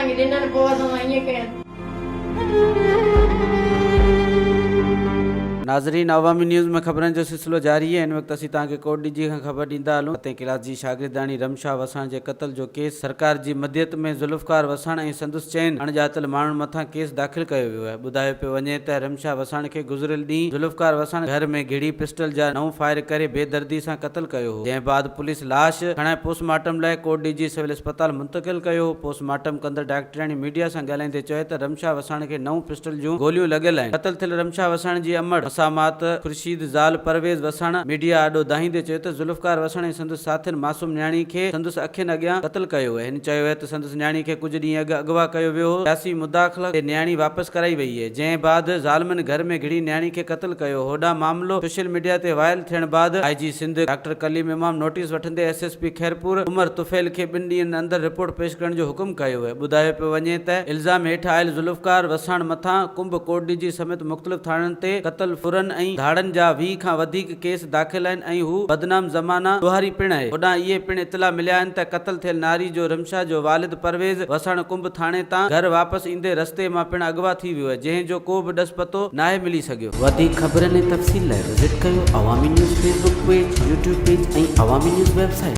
भाई ॾिननि पोइ असां ईअं कयनि। नाज़रीन, अवामी न्यूज़ में खबरन जो सिलसिलो जारी है। इन वक्त असीं तव्हांखे कोट डी खां ख़बर ॾींदा हलूं। 7वीं क्लास जी शागिर्दाणी रमशा वसाण जे क़त्ल जो केस सरकार जी मदियत में ज़ुल्फ़कार वसाण ऐं संदसि चइनि अणॼातल माण्हुनि मथां केस दाख़िल कयो वियो आहे। ॿुधायो पियो वञे त रमशा वसाण खे गुज़िरियल ॾींहुं ज़ुल्फ़कार वसाण घर में घिड़ी पिस्टल जा 9 फायर करे बेदर्दी सां क़त्ल कयो हो, जंहिं बाद पुलिस लाश खणाए पोस्टमार्टम लाइ कोट डी सिविल अस्पताल मुंतक़िल कयो। पोस्टमार्टम कंदड़ डॉक्टराणी मीडिया सां ॻाल्हाईंदे चयो त रमशा वसाण खे 9 पिस्टल जूं गोलियूं लॻियल आहिनि। क़त्ल थियल रमशा वसाण जी अमड़ मसामात खुर्शीद ज़ाल परवेज़ वसाण मीडिया आॾो दाहींदे चयो त ज़ुल्फ़कार वसाण ऐं संदसि साथियुनि मासूम न्याणी खे संदसि अखियुनि अॻियां क़त्ल कयो आहे। हिन चयो आहे त संदसि न्याणी खे कुझु ॾींहं अॻु अगवा कयो वियो हो। सियासी मुदाख़लत ते न्याणी वापसि कराई वई आहे, जंहिं बाद ज़ालिमनि घर में घिड़ी न्याणी खे क़त्ल कयो। होॾां मामिलो सोशल मीडिया ते वायरल थियण बाद IG सिंध डॉक्टर कलीम इमाम नोटिस वठंदे SSP खैरपुर उमर तुफ़ैल खे 2 ॾींहंनि अंदरि रिपोर्ट पेश करण जो हुकुम कयो आहे। ॿुधायो पियो वञे त इल्ज़ाम हेठि आयल ज़ुल्फ़कार वसाण मथां कुंभ कोट डी समेत मुख़्तलिफ़ थाणनि ते क़त्ल फुरन ऐं धाड़नि जा 20 खां वधीक केस दाख़िल आहिनि ऐं हू बदनाम ज़माना ॾोहारी पिण आहे। होॾां इहे पिण इतला मिलिया आहिनि त क़त्ल थियल नारी जो रमशा जो वालिद परवेज़ वसाण कुंभ थाणे तां घर वापसि ईंदे रस्ते मां पिण अगवा थी वियो आहे, जंहिं जो को बि ॾस पतो नाहे मिली सघियो। वधीक ख़बरनि ऐं तफ़सील लाइ विज़िट कयो अवामी news Facebook page, YouTube page ऐं अवामी न्यूज़ वेबसाइट।